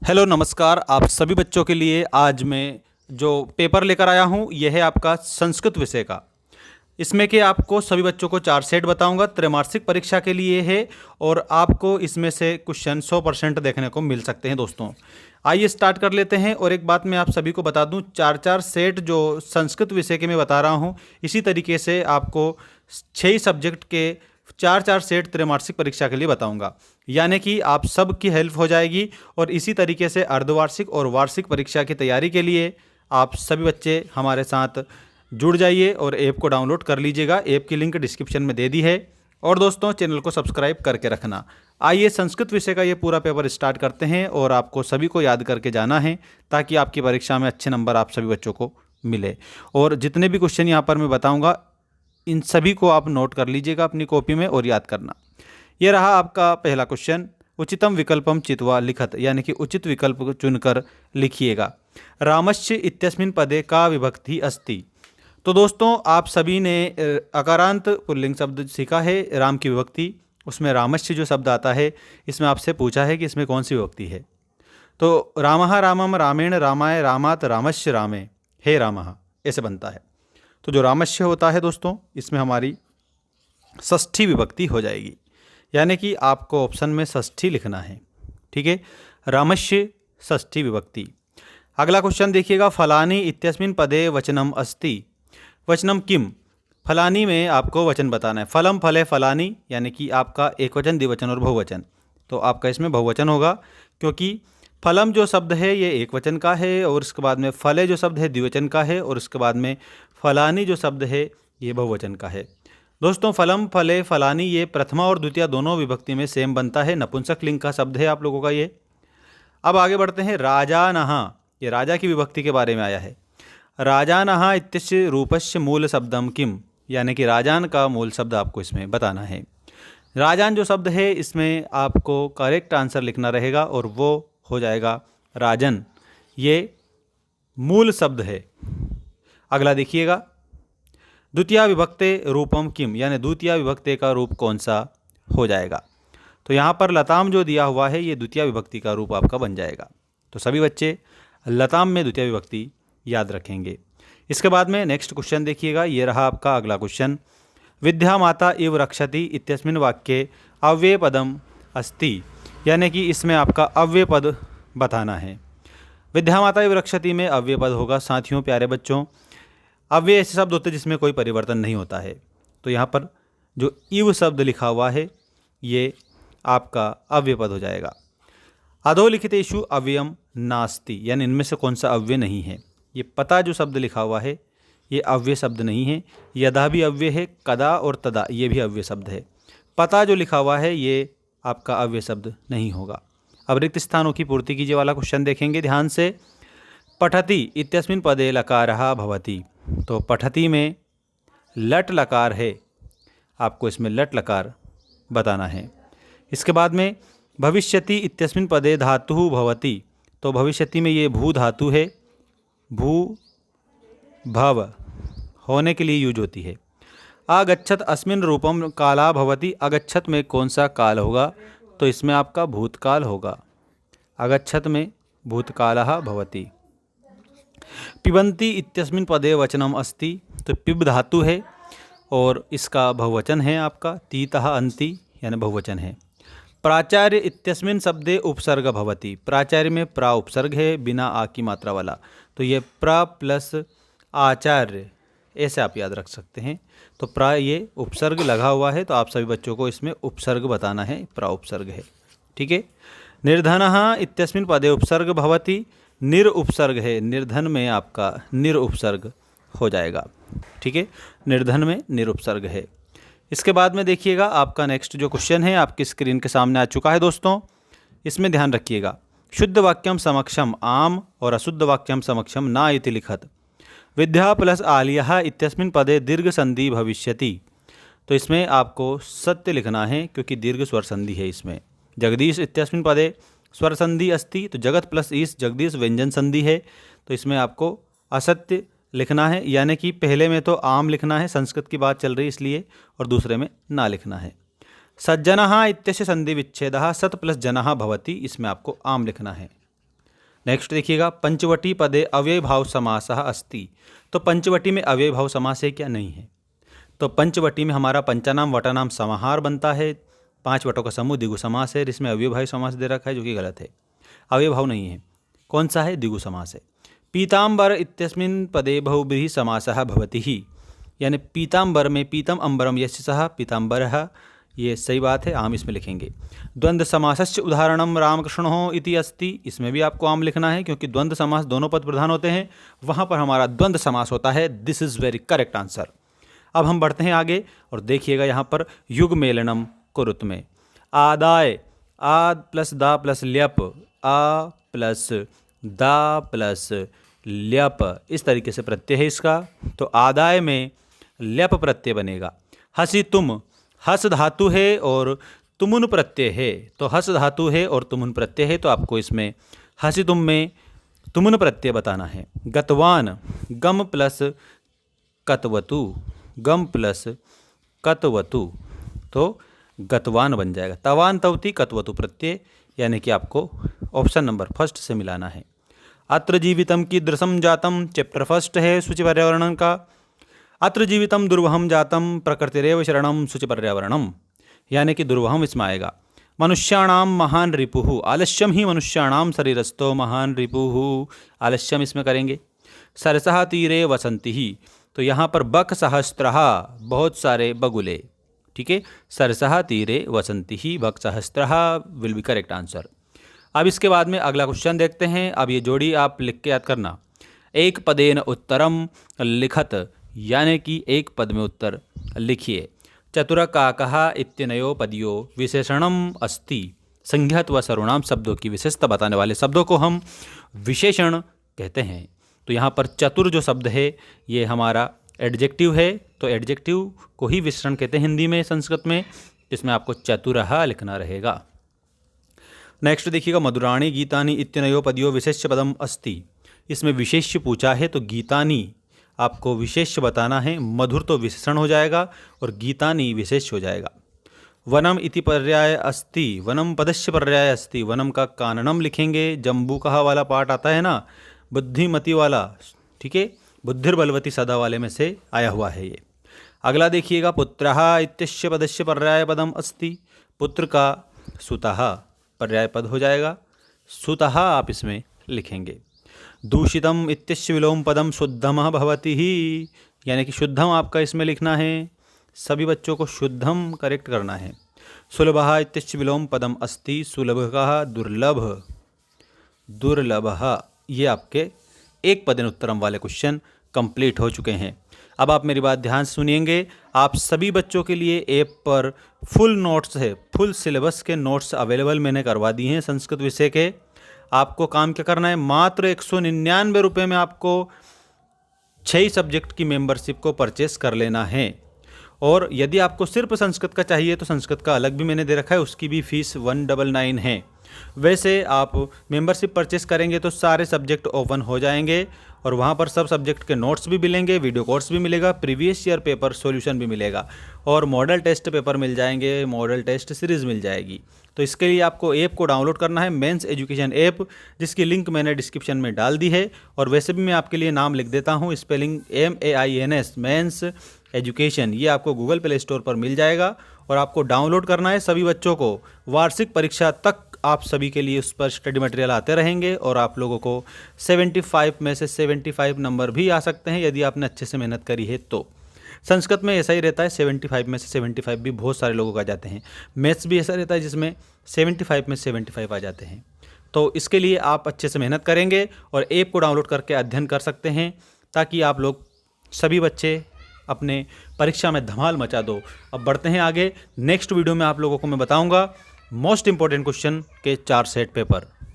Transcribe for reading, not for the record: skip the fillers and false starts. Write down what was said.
Hello नमस्कार। आप सभी बच्चों के लिए आज मैं जो पेपर लेकर आया हूँ यह है आपका संस्कृत विषय का। इसमें कि आपको सभी बच्चों को 4 सेट बताऊंगा, त्रैमासिक परीक्षा के लिए है और आपको इसमें से क्वेश्चन 100% देखने को मिल सकते हैं दोस्तों। आइए स्टार्ट कर लेते हैं। और एक बात मैं आप सभी को बता दूं, 4 4 सेट जो संस्कृत विषय के मैं बता रहा हूं, इसी तरीके से आपको 6 सब्जेक्ट के 4 4 सेट त्रैमासिक परीक्षा के लिए बताऊंगा। यानी कि आप सब की हेल्प हो जाएगी। और इसी तरीके से अर्धवार्षिक और वार्षिक परीक्षा की तैयारी के लिए आप सभी बच्चे हमारे साथ जुड़ जाइए और ऐप को डाउनलोड कर लीजिएगा। ऐप की लिंक डिस्क्रिप्शन में दे दी है। और दोस्तों चैनल को सब्सक्राइब करके रखना। आइए संस्कृत विषय का ये पूरा पेपर स्टार्ट करते हैं और आपको सभी को याद करके जाना है ताकि आपकी परीक्षा में अच्छे नंबर आप सभी बच्चों को मिले। और जितने भी क्वेश्चन यहाँ पर मैं बताऊँगा इन सभी को आप नोट कर लीजिएगा अपनी कॉपी में और याद करना। ये रहा आपका पहला क्वेश्चन। उचितम विकल्पम चित्वा लिखत, यानी कि उचित विकल्प चुनकर लिखिएगा। रामस्य इत्यस्मिन् पदे का विभक्ति अस्ति। तो दोस्तों आप सभी ने अकारांत पुल्लिंग शब्द सीखा है, राम की विभक्ति। उसमें रामस्य जो शब्द आता है, इसमें आपसे पूछा है कि इसमें कौन सी विभक्ति है। तो रामः रामम रामेण रामाय रामात रामस्य रामे हे रामः, ऐसे बनता है। तो जो रामस्य होता है दोस्तों, इसमें हमारी षष्ठी विभक्ति हो जाएगी। यानी कि आपको ऑप्शन में षष्ठी लिखना है। ठीक है, रामस्य षष्ठी विभक्ति। अगला क्वेश्चन देखिएगा। फलानी इत्यस्मिन् पदे वचनम अस्ति। वचनम किम, फलानी में आपको वचन बताना है। फलम फले फलानी, यानी कि आपका एक वचन, द्विवचन और बहुवचन। तो आपका इसमें बहुवचन होगा क्योंकि फलम जो शब्द है ये एक वचन का है और उसके बाद में फले जो शब्द है द्विवचन का है और उसके बाद में फलानी जो शब्द है ये बहुवचन का है। दोस्तों फलम फले फलानी ये प्रथमा और द्वितीय दोनों विभक्ति में सेम बनता है। नपुंसक लिंग का शब्द है आप लोगों का ये। अब आगे बढ़ते हैं। राजानः, ये राजा की विभक्ति के बारे में आया है। राजानः इत्यस्य रूपस्य मूल शब्दम किम, यानी कि राजान का मूल शब्द आपको इसमें बताना है। राजान जो शब्द है इसमें आपको करेक्ट आंसर लिखना रहेगा और वो हो जाएगा राजन। ये मूल शब्द है। अगला देखिएगा। द्वितीय विभक्ते रूपम किम, यानी द्वितीय विभक्ति का रूप कौन सा हो जाएगा। तो यहाँ पर लताम जो दिया हुआ है ये द्वितीय विभक्ति का रूप आपका बन जाएगा। तो सभी बच्चे लताम में द्वितीय विभक्ति याद रखेंगे। इसके बाद में नेक्स्ट क्वेश्चन देखिएगा। ये रहा आपका अगला क्वेश्चन। विद्या माता इव रक्षति इत्यस्मिन् वाक्ये अव्यय पदम अस्ति, यानी कि इसमें आपका अव्यय पद बताना है। विद्या माता इव रक्षति में अव्यय पद होगा। साथियों प्यारे बच्चों, अव्यय ऐसे शब्द होते हैं जिसमें कोई परिवर्तन नहीं होता है। तो यहाँ पर जो इव शब्द लिखा हुआ है ये आपका अव्यय पद हो जाएगा। अधोलिखितेषु अव्ययम नास्ति, यानी इनमें से कौन सा अव्यय नहीं है। ये पता जो शब्द लिखा हुआ है ये अव्यय शब्द नहीं है। यदा भी अव्यय है, कदा और तदा ये भी अव्यय शब्द है। पता जो लिखा हुआ है ये आपका अव्यय शब्द नहीं होगा। अब रिक्त स्थानों की पूर्ति कीजिए वाला क्वेश्चन देखेंगे ध्यान से। पठति इत्यस्मिन् पदे लकारः भवति। तो पठति में लट लकार है, आपको इसमें लट लकार बताना है। इसके बाद में भविष्यति इत्यस्मिन् पदे धातुः भवति। तो भविष्यति में ये भू धातु है। भू भव होने के लिए यूज होती है। अगच्छत अस्मिन् रूपम काला भवति। अगच्छत में कौन सा काल होगा, तो इसमें आपका भूतकाल होगा। अगच्छत में भूतकालः भवति। पिबन्ति इत्यस्मिन् पदे वचनम अस्ति। तो पिब धातु है और इसका बहुवचन है आपका तीतः अन्ति, यानी बहुवचन है। प्राचार्य इत्यस्मिन् शब्दे उपसर्ग भवति। प्राचार्य में प्रा उपसर्ग है बिना आ की मात्रा वाला। तो ये प्रा प्लस आचार्य ऐसे आप याद रख सकते हैं। तो प्रा ये उपसर्ग लगा हुआ है तो आप सभी बच्चों को इसमें उपसर्ग बताना है। प्रा उपसर्ग है। ठीक है। निर्धनः इत्यस्मिन् पदे उपसर्ग भवति। निर उपसर्ग है। निर्धन में आपका निर उपसर्ग हो जाएगा। ठीक है, निर्धन में निर उपसर्ग है। इसके बाद में देखिएगा आपका नेक्स्ट जो क्वेश्चन है आपकी स्क्रीन के सामने आ चुका है दोस्तों। इसमें ध्यान रखिएगा। शुद्ध वाक्यम समक्षम आम और अशुद्ध वाक्यम समक्षम ना इति लिखत। विद्या प्लस आलिया इत्यस्मिन् पदे दीर्घ संधि भविष्यति। तो इसमें आपको सत्य लिखना है क्योंकि दीर्घ स्वर संधि है इसमें। जगदीश इत्यस्मिन् पदे स्वर संधि अस्ति। तो जगत प्लस ईश जगदीश व्यंजन संधि है। तो इसमें आपको असत्य लिखना है, यानी कि पहले में तो आम लिखना है, संस्कृत की बात चल रही इसलिए, और दूसरे में ना लिखना है। सज्जनः इत्यस्य संधि विच्छेदः सत् प्लस जनः भवति। इसमें आपको आम लिखना है। नेक्स्ट देखिएगा, पंचवटी पदे अव्ययभाव समासः अस्ति। तो पंचवटी में अव्ययभाव समास है क्या? नहीं है। तो पंचवटी में हमारा पंचानाम वटानाम समाहार बनता है, 5 वटों का समूह द्विगु समास है, इसमें अव्ययभावी समास दे रखा है जो कि गलत है, अव्ययभाव नहीं है। कौन सा है? द्विगु समास है। पीताम्बर इत्यस्मिन् पदे बहुव्रीहि समासः भवति ही, यानी पीताम्बर में पीतम अम्बरम यस्य सः पीताम्बरः, ये सही बात है, आम इसमें लिखेंगे। द्वंद्व समासस्य उदाहरणम रामकृष्णो इति अस्ति, इसमें भी आपको आम लिखना है क्योंकि द्वंद्व समास दोनों पद प्रधान होते हैं, वहाँ पर हमारा द्वंद्व समास होता है। This is very correct answer. अब हम बढ़ते हैं आगे और देखिएगा यहाँ पर युग मेलनम कुरुत में आदाय, आद प्लस दा प्लस ल्यप, आ प्लस दा प्लस ल्यप, इस तरीके से प्रत्यय है इसका। तो आदाय में ल्यप प्रत्यय बनेगा। हसी तुम, हस धातु है और तुमुन प्रत्यय है, तो हस धातु है और तुमुन प्रत्यय है, तो आपको इसमें हसी तुम में तुमुन प्रत्यय बताना है। गतवान, गम प्लस कतवतु, गम प्लस कतवतु, तो गतवान बन जाएगा। तवान तवती कतवतु प्रत्यय, यानी कि आपको ऑप्शन नंबर फर्स्ट से मिलाना है। अत्र जीवितम कीदृशम जातम, चैप्टर फर्स्ट है सूचि पर्यावरण का। अत्र जीवितम दुर्वहम जातम प्रकृतिरेव शरणम सूचि पर्यावरणम, यानी कि दुर्वहम इसमें आएगा। मनुष्याणाम महान रिपुः, आलस्यम ही मनुष्याणाम शरीरस्थो महान रिपुः, आलस्यम इसमें करेंगे। सरसः तीरे वसंती ही, तो यहाँ पर बक सहस्त्रः, बहुत सारे बगुले, ठीक है। सरसः तीरे वसंती ही बक सहस्त्रः विल बी करेक्ट आंसर। अब इसके बाद में अगला क्वेश्चन देखते हैं। अब ये जोड़ी आप लिख के याद करना। एक पदेन उत्तरम लिखत, यानी कि एक पद में उत्तर लिखिए। चतुरकाकः इत्यनयो पदयो विशेषणम अस्ति, संज्ञात व सर्वनाम शब्दों की विशेषता बताने वाले शब्दों को हम विशेषण कहते हैं। तो यहाँ पर चतुर जो शब्द है ये हमारा एडजेक्टिव है, तो एडजेक्टिव को ही विशेषण कहते हैं हिंदी में, संस्कृत में, इसमें आपको चतुरः लिखना रहेगा। नेक्स्ट देखिएगा, मधुराणी गीतानि इत्यनयो पदयो विशेष्य पदम अस्ति, इसमें विशेष्य पूछा है तो गीतानि आपको विशेष्य बताना है, मधुर तो विशेषण हो जाएगा और गीतानि विशेष्य हो जाएगा। वनम इति पर्याय अस्ति, वनम पदस्य पर्याय अस्ति, वनम का काननम लिखेंगे। जम्बू कहा वाला पार्ट आता है ना, बुद्धिमती वाला, ठीक है, बुद्धिर्बलवती सदा वाले में से आया हुआ है ये। अगला देखिएगा, पुत्रः इत्यस्य पदस्य पर्याय पदम अस्ति, पुत्र का सुतः पर्याय पद हो जाएगा, सुतः आप इसमें लिखेंगे। दूषितम इत्यस्य विलोम पदम शुद्धम भवति ही, यानी कि शुद्धम आपका इसमें लिखना है, सभी बच्चों को शुद्धम करेक्ट करना है। सुलभः इत्यस्य विलोम पदम अस्ति, सुलभः दुर्लभ, दुर्लभः, ये आपके एक पदेन उत्तरम वाले क्वेश्चन कंप्लीट हो चुके हैं। अब आप मेरी बात ध्यान से सुनिएंगे। आप सभी बच्चों के लिए ऐप पर फुल नोट्स है, फुल सिलेबस के नोट्स अवेलेबल मैंने करवा दिए हैं संस्कृत विषय के। आपको काम क्या करना है, मात्र 199 रुपये में आपको 6 सब्जेक्ट की मेंबरशिप को परचेस कर लेना है। और यदि आपको सिर्फ संस्कृत का चाहिए तो संस्कृत का अलग भी मैंने दे रखा है, उसकी भी फीस 199 है। वैसे आप मेंबरशिप परचेस करेंगे तो सारे सब्जेक्ट ओपन हो जाएंगे और वहाँ पर सब सब्जेक्ट के नोट्स भी मिलेंगे, वीडियो कोर्स भी मिलेगा, प्रीवियस ईयर पेपर सॉल्यूशन भी मिलेगा और मॉडल टेस्ट पेपर मिल जाएंगे, मॉडल टेस्ट सीरीज़ मिल जाएगी। तो इसके लिए आपको ऐप को डाउनलोड करना है, मेंस एजुकेशन ऐप, जिसकी लिंक मैंने डिस्क्रिप्शन में डाल दी है। और वैसे भी मैं आपके लिए नाम लिख देता हूँ, स्पेलिंग MAINS, मेंस एजुकेशन, ये आपको गूगल प्ले स्टोर पर मिल जाएगा और आपको डाउनलोड करना है। सभी बच्चों को वार्षिक परीक्षा तक आप सभी के लिए उस पर स्टडी मटेरियल आते रहेंगे और आप लोगों को 75 में से 75 नंबर भी आ सकते हैं यदि आपने अच्छे से मेहनत करी है तो। संस्कृत में ऐसा ही रहता है, 75 में से 75 भी बहुत सारे लोगों को आ जाते हैं। मैथ्स भी ऐसा रहता है जिसमें 75 में 75 आ जाते हैं। तो इसके लिए आप अच्छे से मेहनत करेंगे और ऐप को डाउनलोड करके अध्ययन कर सकते हैं ताकि आप लोग सभी बच्चे अपने परीक्षा में धमाल मचा दो। अब बढ़ते हैं आगे। नेक्स्ट वीडियो में आप लोगों को मैं बताऊंगा मोस्ट इंपॉर्टेंट क्वेश्चन के 4 सेट पेपर।